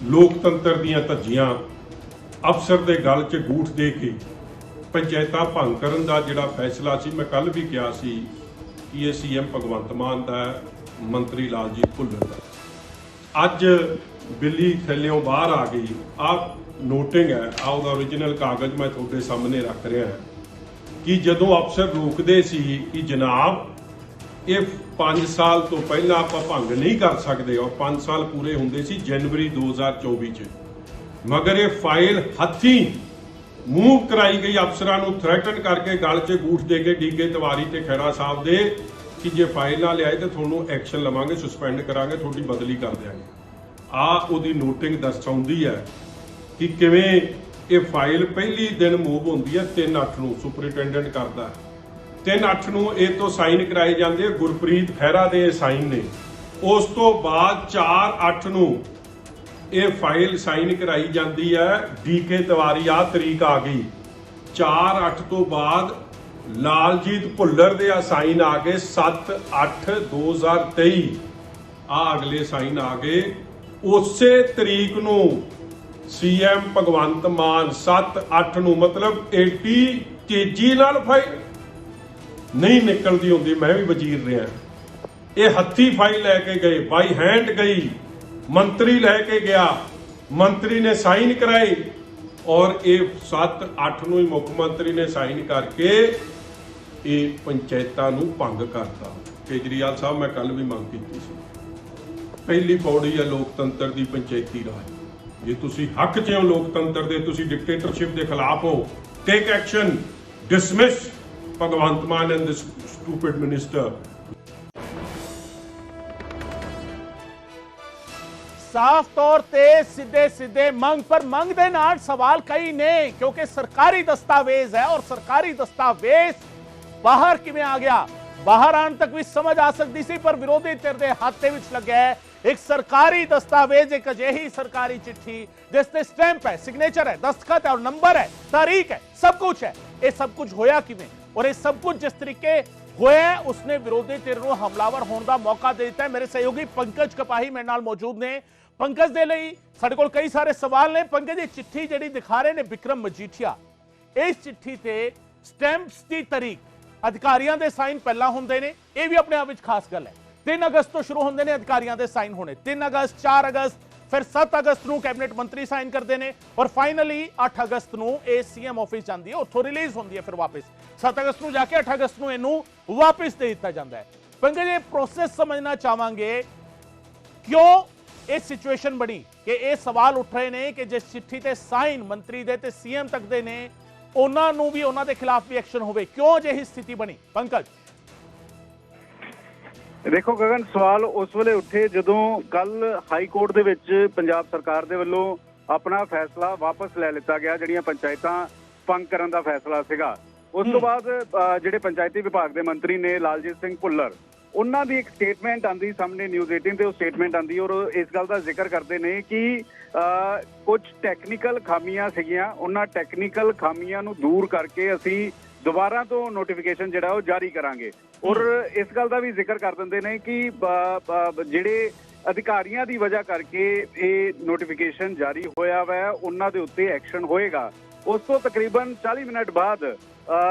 ਲੋਕਤੰਤਰ ਦੀਆਂ ਧੱਜੀਆਂ ਅਫਸਰ ਦੇ ਗਲ 'ਚ ਗੂਠ ਦੇ ਕੇ ਪੰਚਾਇਤਾਂ ਭੰਗ ਕਰਨ ਦਾ ਜਿਹੜਾ ਫੈਸਲਾ ਸੀ, ਮੈਂ ਕੱਲ ਵੀ ਕਿਹਾ ਸੀ ਕਿ ਇਹ ਸੀਐਮ ਭਗਵੰਤ ਮਾਨ ਦਾ, ਮੰਤਰੀ ਲਾਲਜੀਤ ਭੁੱਲਰ ਦਾ। ਅੱਜ ਬਿੱਲੀ ਥੱਲਿਓਂ ਬਾਹਰ ਆ ਗਈ। ਆਹ ਨੋਟਿੰਗ ਹੈ, ਆਹ ਉਹਦਾ ਓਰੀਜਨਲ ਕਾਗਜ਼ ਮੈਂ ਤੁਹਾਡੇ ਸਾਹਮਣੇ ਰੱਖ ਰਿਹਾ ਕਿ ਜਦੋਂ ਅਫਸਰ ਰੋਕਦੇ ਸੀ ਕਿ ਜਨਾਬ ਇਹ 5 ਸਾਲ ਤੋਂ ਪਹਿਲਾਂ ਆਪਾਂ ਭੰਗ ਨਹੀਂ ਕਰ ਸਕਦੇ, ਔਰ 5 ਸਾਲ ਪੂਰੇ ਹੁੰਦੇ ਸੀ ਜਨਵਰੀ 2024 ਚ, ਮਗਰ ਇਹ ਫਾਈਲ ਹੱਥੀਂ ਮੂਵ ਕਰਾਈ ਗਈ ਅਫਸਰਾਂ ਨੂੰ ਥ੍ਰੈਟਨ ਕਰਕੇ ਗਲ 'ਚ ਗੂਠ ਦੇ ਕੇ ਡੀਕੇ ਤਿਵਾਰੀ ਤੇ ਖਹਿਰਾ ਸਾਹਿਬ ਦੇ ਕਿ ਜੇ ਫਾਈਲ ਨਾ ਲਿਆਏ ਤਾਂ ਤੁਹਾਨੂੰ ਐਕਸ਼ਨ ਲਵਾਂਗੇ, ਸਸਪੈਂਡ ਕਰਾਂਗੇ, ਤੁਹਾਡੀ ਬਦਲੀ ਕਰ ਦਿਆਂਗੇ। ਆਹ ਉਹਦੀ ਨੋਟਿੰਗ ਦਰਸਾਉਂਦੀ ਹੈ ਕਿ ਕਿਵੇਂ ਇਹ ਫਾਈਲ ਪਹਿਲੀ ਦਿਨ ਮੂਵ ਹੁੰਦੀ ਹੈ 3/8 ਨੂੰ, ਸੁਪਰਿੰਟੈਂਡੈਂਟ ਕਰਦਾ 3/8 ਨੂੰ ਇਹ ਤੋਂ ਸਾਈਨ ਕਰਾਏ ਜਾਂਦੇ, ਗੁਰਪ੍ਰੀਤ ਖਹਿਰਾ ਦੇ ਸਾਈਨ ਨੇ। ਉਸ ਤੋਂ ਬਾਅਦ 4/8 ਨੂੰ ਇਹ ਫਾਈਲ ਸਾਈਨ ਕਰਾਈ ਜਾਂਦੀ ਹੈ ਡੀਕੇ ਤਿਵਾਰੀ। ਆ ਤਰੀਕ ਆ ਗਈ 4/8 ਤੋਂ ਬਾਅਦ ਲਾਲਜੀਤ ਭੁੱਲਰ ਦੇ ਸਾਈਨ ਆ ਗਏ 7/8/2023। ਆ ਅਗਲੇ ਸਾਈਨ ਆ ਗਏ। ਉਸੇ ਤਰੀਕ ਨੂੰ ਸੀਐਮ ਭਗਵੰਤ ਮਾਨ 7/8 ਨੂੰ, ਮਤਲਬ ਏਡੀ ਤੇਜ਼ੀ ਨਾਲ ਫਾਈਲ ਨਹੀਂ ਨਿਕਲਦੀ ਹੁੰਦੀ। ਮੈਂ ਵੀ ਵਜ਼ੀਰ ਰਿਹਾ, ਇਹ ਹੱਥੀ ਫਾਈਲ ਲੈ ਕੇ ਗਏ, ਬਾਈ ਹੈਂਡ ਗਈ, ਮੰਤਰੀ ਲੈ ਕੇ ਗਿਆ, ਮੰਤਰੀ ਨੇ ਸਾਈਨ ਕਰਾਏ, ਔਰ ਇਹ 7/8 ਨੂੰ ਹੀ ਮੁੱਖ ਮੰਤਰੀ ਨੇ ਸਾਈਨ ਕਰਕੇ ਇਹ ਪੰਚਾਇਤਾਂ ਨੂੰ ਭੰਗ ਕਰਤਾ। ਕੇਜਰੀਵਾਲ ਸਾਹਿਬ, ਮੈਂ ਕੱਲ ਵੀ ਮੰਗ ਕੀਤੀ ਸੀ, ਪਹਿਲੀ ਪੌੜੀ ਹੈ ਲੋਕਤੰਤਰ ਦੀ, ਪੰਚਾਇਤੀ ਰਾਜ। ਜੇ ਤੁਸੀਂ ਹੱਕ 'ਚ ਹੋ ਲੋਕਤੰਤਰ ਦੇ, ਤੁਸੀਂ ਡਿਕਟੇਟਰਸ਼ਿਪ ਦੇ ਖਿਲਾਫ ਹੋ, take action, dismiss Bhagwant Mann and this stupid minister. साफ तौर ते सीधे सीधे मंग पर मंग दे नाल सवाल कई ने, क्योंकि सरकारी दस्तावेज है और सरकारी दस्तावेज बाहर किवें आ गया। बाहर आने तक भी समझ आ सकती सी, पर विरोधी धिर दे हत्थ दे विच लग्या है एक सरकारी दस्तावेज, एक अजिही सरकारी चिट्ठी जिस ते स्टैंप है, सिग्नेचर है, दस्तखत है और नंबर है, तारीख है, सब कुछ है। ये सब कुछ होया किवें, और ये सब कुछ जिस तरीके होया उसने विरोधी धिर नूं हमलावर होने का मौका दे दिता है। मेरे सहयोगी पंकज कपाही मेरे नाल मौजूद ने। पंकज दे लई साडे कोल कई सारे सवाल ने। पंकज, ये चिट्ठी जिहड़ी दिखा रहे ने विक्रम मजीठिया, इस चिट्ठी ते स्टैंप्स की तारीख अधिकारियों के साइन पहला होंदे ने, यह भी अपने आप में खास गल है। 3 अगस्त तो शुरू होंदे ने अधिकारियों के साइन होने, 3 अगस्त, 4 अगस्त, फिर 7 अगस्त नूं कैबिनेट मंत्री साइन करते हैं, और फाइनली 8 अगस्त नूं ये सीएम ऑफिस जाती है, उत्थों रिलीज होती है, फिर वापस 7 अगस्त नूं जाके 8 अगस्त नूं इहनूं वापस दे दिता जाता है। पंकज, ये प्रोसेस समझना चाहांगे, क्यों ਇਹ ਸਿਚੁਏਸ਼ਨ ਬਣੀ ਕਿ ਇਹ ਸਵਾਲ ਉੱਠ ਰਹੇ ਨੇ ਕਿ ਜਿਸ ਚਿੱਠੀ ਤੇ ਸਾਈਨ ਮੰਤਰੀ ਦੇ ਤੇ ਸੀਐਮ ਤੱਕ ਦੇ ਨੇ, ਉਹਨਾਂ ਨੂੰ ਵੀ, ਉਹਨਾਂ ਦੇ ਖਿਲਾਫ ਵੀ ਐਕਸ਼ਨ ਹੋਵੇ, ਕਿਉਂ ਅਜਿਹੀ ਸਥਿਤੀ ਬਣੀ? ਪੰਕਜ ਦੇਖੋ ਗਗਨ, ਸਵਾਲ ਉਸ ਵੇਲੇ ਉੱਠੇ ਜਦੋਂ ਕੱਲ ਹਾਈ ਕੋਰਟ ਦੇ ਵਿੱਚ ਪੰਜਾਬ ਸਰਕਾਰ ਦੇ ਵੱਲੋਂ ਆਪਣਾ ਫੈਸਲਾ ਵਾਪਸ ਲੈ ਲਿੱਤਾ ਗਿਆ, ਜਿਹੜੀਆਂ ਪੰਚਾਇਤਾਂ ਭੰਗ ਕਰਨ ਦਾ ਫੈਸਲਾ ਸੀਗਾ। ਉਸ ਤੋਂ ਬਾਅਦ ਜਿਹੜੇ ਪੰਚਾਇਤੀ ਵਿਭਾਗ ਦੇ ਮੰਤਰੀ ਨੇ ਲਾਲਜੀਤ ਸਿੰਘ ਭੁੱਲਰ, ਉਹਨਾਂ ਦੀ ਇੱਕ ਸਟੇਟਮੈਂਟ ਆਂਦੀ ਸਾਹਮਣੇ ਨਿਊਜ਼ 18 ਤੇ, ਉਹ ਸਟੇਟਮੈਂਟ ਆਂਦੀ ਔਰ ਇਸ ਗੱਲ ਦਾ ਜ਼ਿਕਰ ਕਰਦੇ ਨੇ ਕਿ ਕੁਝ ਟੈਕਨੀਕਲ ਖਾਮੀਆਂ ਸੀਗੀਆਂ, ਉਹਨਾਂ ਟੈਕਨੀਕਲ ਖਾਮੀਆਂ ਨੂੰ ਦੂਰ ਕਰਕੇ ਅਸੀਂ ਦੁਬਾਰਾ ਤੋਂ ਨੋਟੀਫਿਕੇਸ਼ਨ ਜਿਹੜਾ ਉਹ ਜਾਰੀ ਕਰਾਂਗੇ। ਔਰ ਇਸ ਗੱਲ ਦਾ ਵੀ ਜ਼ਿਕਰ ਕਰ ਦਿੰਦੇ ਨੇ ਕਿ ਜਿਹੜੇ ਅਧਿਕਾਰੀਆਂ ਦੀ ਵਜ੍ਹਾ ਕਰਕੇ ਇਹ ਨੋਟੀਫਿਕੇਸ਼ਨ ਜਾਰੀ ਹੋਇਆ ਵਾ, ਉਹਨਾਂ ਦੇ ਉੱਤੇ ਐਕਸ਼ਨ ਹੋਏਗਾ। ਉਸ ਤੋਂ ਤਕਰੀਬਨ 40 ਮਿੰਟ ਬਾਅਦ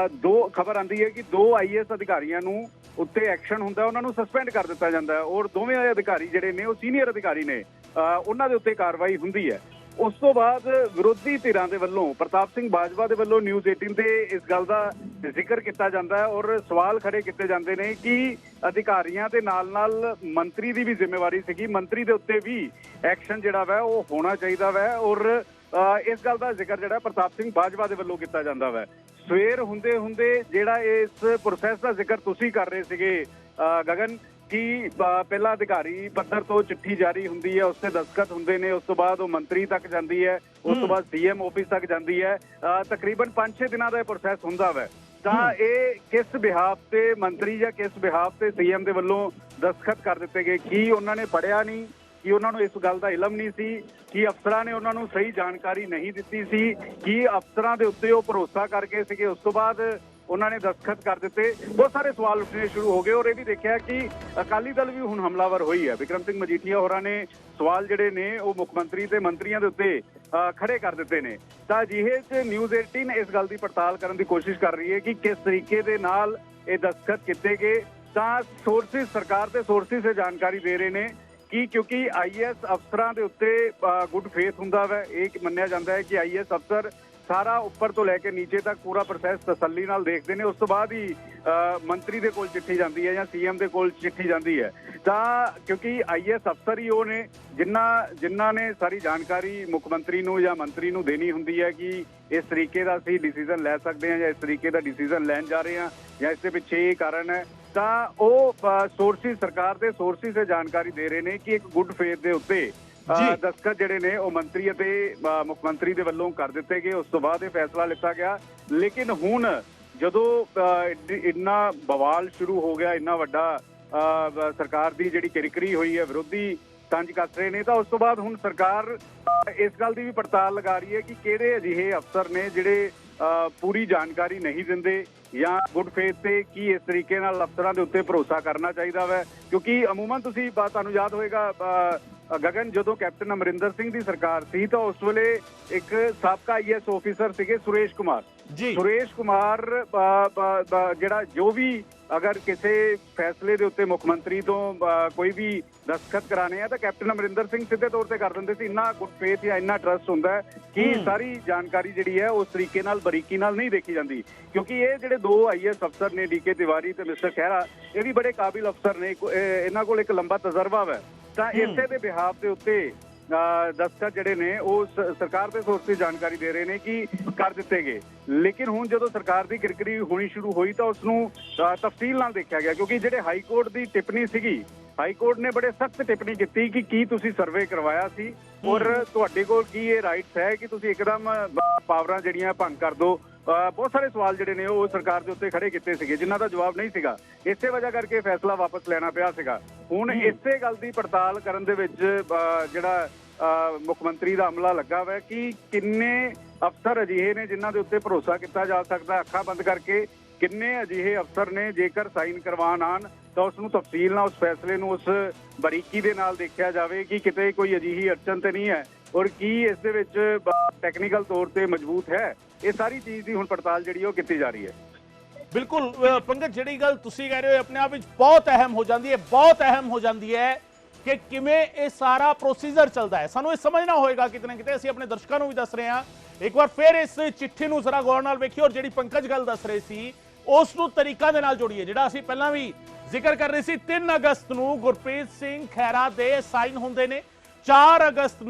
ਖਬਰ ਆਂਦੀ ਹੈ ਕਿ 2 IAS ਅਧਿਕਾਰੀਆਂ ਨੂੰ ਉੱਤੇ ਐਕਸ਼ਨ ਹੁੰਦਾ, ਉਹਨਾਂ ਨੂੰ ਸਸਪੈਂਡ ਕਰ ਦਿੱਤਾ ਜਾਂਦਾ ਹੈ, ਔਰ ਦੋਵੇਂ ਅਧਿਕਾਰੀ ਜਿਹੜੇ ਨੇ ਉਹ ਸੀਨੀਅਰ ਅਧਿਕਾਰੀ ਨੇ, ਉਹਨਾਂ ਦੇ ਉੱਤੇ ਕਾਰਵਾਈ ਹੁੰਦੀ ਹੈ। ਉਸ ਤੋਂ ਬਾਅਦ ਵਿਰੋਧੀ ਧਿਰਾਂ ਦੇ ਵੱਲੋਂ, ਪ੍ਰਤਾਪ ਸਿੰਘ ਬਾਜਵਾ ਦੇ ਵੱਲੋਂ ਨਿਊਜ਼ 18 ਤੇ ਇਸ ਗੱਲ ਦਾ ਜ਼ਿਕਰ ਕੀਤਾ ਜਾਂਦਾ ਹੈ, ਔਰ ਸਵਾਲ ਖੜੇ ਕੀਤੇ ਜਾਂਦੇ ਨੇ ਕਿ ਅਧਿਕਾਰੀਆਂ ਦੇ ਨਾਲ ਨਾਲ ਮੰਤਰੀ ਦੀ ਵੀ ਜ਼ਿੰਮੇਵਾਰੀ ਸੀਗੀ, ਮੰਤਰੀ ਦੇ ਉੱਤੇ ਵੀ ਐਕਸ਼ਨ ਜਿਹੜਾ ਵਾ ਉਹ ਹੋਣਾ ਚਾਹੀਦਾ ਵਾ। ਔਰ ਇਸ ਗੱਲ ਦਾ ਜ਼ਿਕਰ ਜਿਹੜਾ ਪ੍ਰਤਾਪ ਸਿੰਘ ਬਾਜਵਾ ਦੇ ਵੱਲੋਂ ਕੀਤਾ ਜਾਂਦਾ ਵਾ। ਸਵੇਰ ਹੁੰਦੇ ਹੁੰਦੇ ਜਿਹੜਾ ਇਸ ਪ੍ਰੋਸੈਸ ਦਾ ਜ਼ਿਕਰ ਤੁਸੀਂ ਕਰ ਰਹੇ ਸੀਗੇ ਗਗਨ, ਕਿ ਪਹਿਲਾਂ ਅਧਿਕਾਰੀ ਪੱਧਰ ਤੋਂ ਚਿੱਠੀ ਜਾਰੀ ਹੁੰਦੀ ਹੈ, ਉਸ ਤੇ ਦਸਤਖਤ ਹੁੰਦੇ ਨੇ, ਉਸ ਤੋਂ ਬਾਅਦ ਉਹ ਮੰਤਰੀ ਤੱਕ ਜਾਂਦੀ ਹੈ, ਉਸ ਤੋਂ ਬਾਅਦ ਸੀਐਮ ਆਫਿਸ ਤੱਕ ਜਾਂਦੀ ਹੈ, ਤਕਰੀਬਨ 5-6 ਦਿਨਾਂ ਦਾ ਇਹ ਪ੍ਰੋਸੈਸ ਹੁੰਦਾ ਵਾ। ਤਾਂ ਇਹ ਕਿਸ ਬਿਹਾਫ ਤੇ ਮੰਤਰੀ ਜਾਂ ਕਿਸ ਬਿਹਾਫ ਤੇ ਸੀਐਮ ਦੇ ਵੱਲੋਂ ਦਸਤਖਤ ਕਰ ਦਿੱਤੇ ਗਏ? ਕੀ ਉਹਨਾਂ ਨੇ ਪੜ੍ਹਿਆ ਨਹੀਂ, ਕਿ ਉਹਨਾਂ ਨੂੰ ਇਸ ਗੱਲ ਦਾ ਇਲਮ ਨਹੀਂ ਸੀ, ਕਿ ਅਫਸਰਾਂ ਨੇ ਉਹਨਾਂ ਨੂੰ ਸਹੀ ਜਾਣਕਾਰੀ ਨਹੀਂ ਦਿੱਤੀ ਸੀ, ਕਿ ਅਫਸਰਾਂ ਦੇ ਉੱਤੇ ਉਹ ਭਰੋਸਾ ਕਰ ਗਏ ਸੀਗੇ? ਉਸ ਤੋਂ ਬਾਅਦ ਉਹਨਾਂ ਨੇ ਦਸਤਖਤ ਕਰ ਦਿੱਤੇ। ਬਹੁਤ ਸਾਰੇ ਸਵਾਲ ਉੱਠਣੇ ਸ਼ੁਰੂ ਹੋ ਗਏ ਔਰ ਇਹ ਵੀ ਦੇਖਿਆ ਕਿ ਅਕਾਲੀ ਦਲ ਵੀ ਹੁਣ ਹਮਲਾਵਰ ਹੋਈ ਹੈ। ਵਿਕਰਮ ਸਿੰਘ ਮਜੀਠੀਆ ਹੋਰਾਂ ਨੇ ਸਵਾਲ ਜਿਹੜੇ ਨੇ ਉਹ ਮੁੱਖ ਮੰਤਰੀ ਤੇ ਮੰਤਰੀਆਂ ਦੇ ਉੱਤੇ ਖੜੇ ਕਰ ਦਿੱਤੇ ਨੇ। ਤਾਂ ਅਜਿਹੇ 'ਚ ਨਿਊਜ਼ 18 ਇਸ ਗੱਲ ਦੀ ਪੜਤਾਲ ਕਰਨ ਦੀ ਕੋਸ਼ਿਸ਼ ਕਰ ਰਹੀ ਹੈ ਕਿ ਕਿਸ ਤਰੀਕੇ ਦੇ ਨਾਲ ਇਹ ਦਸਤਖਤ ਕੀਤੇ ਗਏ। ਤਾਂ ਸੋਰਸਿਸ, ਸਰਕਾਰ ਦੇ ਸੋਰਸਿਸ ਇਹ ਜਾਣਕਾਰੀ ਦੇ ਰਹੇ ਨੇ ਕਿ ਕਿਉਂਕਿ ਆਈਐਸ ਅਫਸਰਾਂ ਦੇ ਉੱਤੇ ਗੁੱਡ ਫੇਥ ਹੁੰਦਾ ਵਾ। ਇਹ ਮੰਨਿਆ ਜਾਂਦਾ ਹੈ ਕਿ ਆਈਐਸ ਅਫਸਰ ਸਾਰਾ ਉੱਪਰ ਤੋਂ ਲੈ ਕੇ ਨੀਚੇ ਤੱਕ ਪੂਰਾ ਪ੍ਰੋਸੈਸ ਤਸੱਲੀ ਨਾਲ ਦੇਖਦੇ ਨੇ। ਉਸ ਤੋਂ ਬਾਅਦ ਹੀ ਮੰਤਰੀ ਦੇ ਕੋਲ ਚਿੱਠੀ ਜਾਂਦੀ ਹੈ ਜਾਂ ਸੀਐਮ ਦੇ ਕੋਲ ਚਿੱਠੀ ਜਾਂਦੀ ਹੈ। ਤਾਂ ਕਿਉਂਕਿ ਆਈਐਸ ਅਫਸਰ ਹੀ ਉਹ ਨੇ ਜਿਨ੍ਹਾਂ ਨੇ ਸਾਰੀ ਜਾਣਕਾਰੀ ਮੁੱਖ ਮੰਤਰੀ ਨੂੰ ਜਾਂ ਮੰਤਰੀ ਨੂੰ ਦੇਣੀ ਹੁੰਦੀ ਹੈ ਕਿ ਇਸ ਤਰੀਕੇ ਦਾ ਅਸੀਂ ਡਿਸੀਜਨ ਲੈ ਸਕਦੇ ਹਾਂ ਜਾਂ ਇਸ ਤਰੀਕੇ ਦਾ ਡਿਸੀਜਨ ਲੈਣ ਜਾ ਰਹੇ ਹਾਂ ਜਾਂ ਇਸ ਦੇ ਪਿੱਛੇ ਇਹ ਕਾਰਨ ਹੈ। ਤਾਂ ਉਹ ਸੋਰਸਿਸ, ਸਰਕਾਰ ਦੇ ਸੋਰਸਿਸ ਇਹ ਜਾਣਕਾਰੀ ਦੇ ਰਹੇ ਨੇ ਕਿ ਇੱਕ ਗੁੱਡ ਫੇਥ ਦੇ ਉੱਤੇ ਦਸਤਖਤ ਜਿਹੜੇ ਨੇ ਉਹ ਮੰਤਰੀ ਅਤੇ ਮੁੱਖ ਮੰਤਰੀ ਦੇ ਵੱਲੋਂ ਕਰ ਦਿੱਤੇ ਗਏ। ਉਸ ਤੋਂ ਬਾਅਦ ਇਹ ਫੈਸਲਾ ਲਿੱਤਾ ਗਿਆ। ਲੇਕਿਨ ਹੁਣ ਜਦੋਂ ਇੰਨਾ ਬਵਾਲ ਸ਼ੁਰੂ ਹੋ ਗਿਆ, ਇੰਨਾ ਵੱਡਾ ਸਰਕਾਰ ਦੀ ਜਿਹੜੀ ਕਿਰਕਰੀ ਹੋਈ ਹੈ, ਵਿਰੋਧੀ ਤੰਜ ਕੱਸ ਰਹੇ ਨੇ, ਤਾਂ ਉਸ ਤੋਂ ਬਾਅਦ ਹੁਣ ਸਰਕਾਰ ਇਸ ਗੱਲ ਦੀ ਵੀ ਪੜਤਾਲ ਲਗਾ ਰਹੀ ਹੈ ਕਿ ਕਿਹੜੇ ਅਜਿਹੇ ਅਫਸਰ ਨੇ ਜਿਹੜੇ ਪੂਰੀ ਜਾਣਕਾਰੀ ਨਹੀਂ ਦਿੰਦੇ ਜਾਂ ਗੁੱਡ ਫੇਥ ਤੇ ਕੀ ਇਸ ਤਰੀਕੇ ਨਾਲ ਅਫਸਰਾਂ ਦੇ ਉੱਤੇ ਭਰੋਸਾ ਕਰਨਾ ਚਾਹੀਦਾ ਵੈ। ਕਿਉਂਕਿ ਅਮੂਮਨ ਤੁਸੀਂ ਤੁਹਾਨੂੰ ਯਾਦ ਹੋਏਗਾ ਗਗਨ, ਜਦੋਂ ਕੈਪਟਨ ਅਮਰਿੰਦਰ ਸਿੰਘ ਦੀ ਸਰਕਾਰ ਸੀ ਤਾਂ ਉਸ ਵੇਲੇ ਇੱਕ ਸਾਬਕਾ ਆਈਐਸ ਆਫੀਸਰ ਸੀਗੇ ਸੁਰੇਸ਼ ਕੁਮਾਰ। ਸੁਰੇਸ਼ ਕੁਮਾਰ ਜਿਹੜਾ ਜੋ ਵੀ ਅਗਰ ਕਿਸੇ ਫੈਸਲੇ ਦੇ ਉੱਤੇ ਮੁੱਖ ਮੰਤਰੀ ਤੋਂ ਕੋਈ ਵੀ ਦਸਤਖਤ ਕਰਾਣੇ ਆ ਤਾਂ ਕੈਪਟਨ ਅਮਰਿੰਦਰ ਸਿੰਘ ਸਿੱਧੇ ਤੌਰ ਤੇ ਕਰ ਦਿੰਦੇ ਸੀ। ਇੰਨਾ ਗੁੱਡ ਫੇਥ ਜਾਂ ਇੰਨਾ ਟਰਸਟ ਹੁੰਦਾ ਕਿ ਸਾਰੀ ਜਾਣਕਾਰੀ ਜਿਹੜੀ ਹੈ ਉਸ ਤਰੀਕੇ ਨਾਲ ਬਰੀਕੀ ਨਾਲ ਨਹੀਂ ਦੇਖੀ ਜਾਂਦੀ। ਕਿਉਂਕਿ ਇਹ ਜਿਹੜੇ ਦੋ ਆਈਐਸ ਅਫਸਰ ਨੇ, ਡੀਕੇ ਤਿਵਾਰੀ ਤੇ ਮਿਸਟਰ ਖਹਿਰਾ, ਇਹ ਵੀ ਬੜੇ ਕਾਬਿਲ ਅਫਸਰ ਨੇ, ਇਹਨਾਂ ਕੋਲ ਇੱਕ ਲੰਬਾ ਤਜਰਬਾ ਹੈ। ਤਾਂ ਇਸੇ ਦੇ ਬਿਹਾਫ ਦੇ ਉੱਤੇ ਦਸਤਖਤ ਜਿਹੜੇ ਨੇ ਉਹ ਸਰਕਾਰ ਦੇ ਸੋਰਸਿਸ ਜਾਣਕਾਰੀ ਦੇ ਰਹੇ ਨੇ ਕਿ ਕਰ ਦਿੱਤੇ ਗਏ। ਲੇਕਿਨ ਹੁਣ ਜਦੋਂ ਸਰਕਾਰ ਦੀ ਕਿਰਕਰੀ ਹੋਣੀ ਸ਼ੁਰੂ ਹੋਈ ਤਾਂ ਉਸ ਨੂੰ ਤਫਸੀਲ ਨਾਲ ਦੇਖਿਆ ਗਿਆ। ਕਿਉਂਕਿ ਜਿਹੜੇ ਹਾਈ ਕੋਰਟ ਦੀ ਟਿੱਪਣੀ ਸੀਗੀ, ਹਾਈ ਕੋਰਟ ਨੇ ਬੜੇ ਸਖਤ ਟਿੱਪਣੀ ਕੀਤੀ ਕਿ ਕੀ ਤੁਸੀਂ ਸਰਵੇ ਕਰਵਾਇਆ ਸੀ ਔਰ ਤੁਹਾਡੇ ਕੋਲ ਕੀ ਇਹ ਰਾਈਟਸ ਹੈ ਕਿ ਤੁਸੀਂ ਇੱਕਦਮ ਪਾਵਰਾਂ ਜਿਹੜੀਆਂ ਭੰਗ ਕਰ ਦਿਓ। ਬਹੁਤ ਸਾਰੇ ਸਵਾਲ ਜਿਹੜੇ ਨੇ ਉਹ ਸਰਕਾਰ ਦੇ ਉੱਤੇ ਖੜੇ ਕੀਤੇ ਸੀਗੇ ਜਿਨ੍ਹਾਂ ਦਾ ਜਵਾਬ ਨਹੀਂ ਸੀਗਾ। ਇਸੇ ਵਜ੍ਹਾ ਕਰਕੇ ਫੈਸਲਾ ਵਾਪਸ ਲੈਣਾ ਪਿਆ ਸੀਗਾ। ਹੁਣ ਇਸੇ ਗੱਲ ਦੀ ਪੜਤਾਲ ਕਰਨ ਦੇ ਵਿੱਚ ਜਿਹੜਾ ਮੁੱਖ ਮੰਤਰੀ ਦਾ ਅਮਲਾ ਲੱਗਾ ਵਾ ਕਿ ਕਿੰਨੇ ਅਫਸਰ ਅਜਿਹੇ ਨੇ ਜਿਨ੍ਹਾਂ ਦੇ ਉੱਤੇ ਭਰੋਸਾ ਕੀਤਾ ਜਾ ਸਕਦਾ ਅੱਖਾਂ ਬੰਦ ਕਰਕੇ, ਕਿੰਨੇ ਅਜਿਹੇ ਅਫਸਰ ਨੇ ਜੇਕਰ ਸਾਈਨ ਕਰਵਾਉਣ ਆਉਣ ਤਾਂ ਉਸ ਨੂੰ ਤਫਸੀਲ ਨਾਲ, ਉਸ ਫੈਸਲੇ ਨੂੰ ਉਸ ਬਰੀਕੀ ਦੇ ਨਾਲ ਦੇਖਿਆ ਜਾਵੇ ਕਿ ਕਿਤੇ ਕੋਈ ਅਜਿਹੀ ਅੜਚਨ ਤੇ ਨਹੀਂ ਹੈ ਔਰ ਕੀ ਇਸ ਦੇ ਵਿੱਚ ਟੈਕਨੀਕਲ ਤੌਰ ਤੇ ਮਜ਼ਬੂਤ ਹੈ। ਇਹ ਸਾਰੀ ਚੀਜ਼ ਦੀ ਹੁਣ ਪੜਤਾਲ ਜਿਹੜੀ ਉਹ ਕੀਤੀ ਜਾ ਰਹੀ ਹੈ। ਬਿਲਕੁਲ ਪੰਕਜ, ਜਿਹੜੀ ਗੱਲ ਤੁਸੀਂ ਕਹਿ ਰਹੇ ਹੋ ਆਪਣੇ ਆਪ ਵਿੱਚ ਬਹੁਤ ਅਹਿਮ ਹੋ ਜਾਂਦੀ ਹੈ, ਬਹੁਤ ਅਹਿਮ ਹੋ ਜਾਂਦੀ ਹੈ ਕਿ ਕਿਵੇਂ ਇਹ ਸਾਰਾ ਪ੍ਰੋਸੀਜਰ ਚੱਲਦਾ ਹੈ। ਸਾਨੂੰ ਇਹ ਸਮਝਣਾ ਹੋਏਗਾ ਕਿਤੇ ਨਾ ਕਿਤੇ। ਅਸੀਂ ਆਪਣੇ ਦਰਸ਼ਕਾਂ ਨੂੰ ਵੀ ਦੱਸ ਰਹੇ ਹਾਂ, ਇੱਕ ਵਾਰ ਫਿਰ ਇਸ ਚਿੱਠੀ ਨੂੰ ਜ਼ਰਾ ਗੌਰ ਨਾਲ ਵੇਖੀਏ ਔਰ ਜਿਹੜੀ ਪੰਕਜ ਗੱਲ ਦੱਸ ਰਹੇ ਸੀ ਉਸ ਨੂੰ ਤਰੀਕਾ ਦੇ ਨਾਲ ਜੋੜੀਏ। ਜਿਹੜਾ ਅਸੀਂ ਪਹਿਲਾਂ ਵੀ ਜ਼ਿਕਰ ਕਰ ਰਹੇ ਸੀ, 3 ਅਗਸਤ ਨੂੰ ਗੁਰਪ੍ਰੀਤ ਸਿੰਘ ਖਹਿਰਾ ਦੇ ਸਾਈਨ ਹੁੰਦੇ ਨੇ, 4 ਅਗਸਤ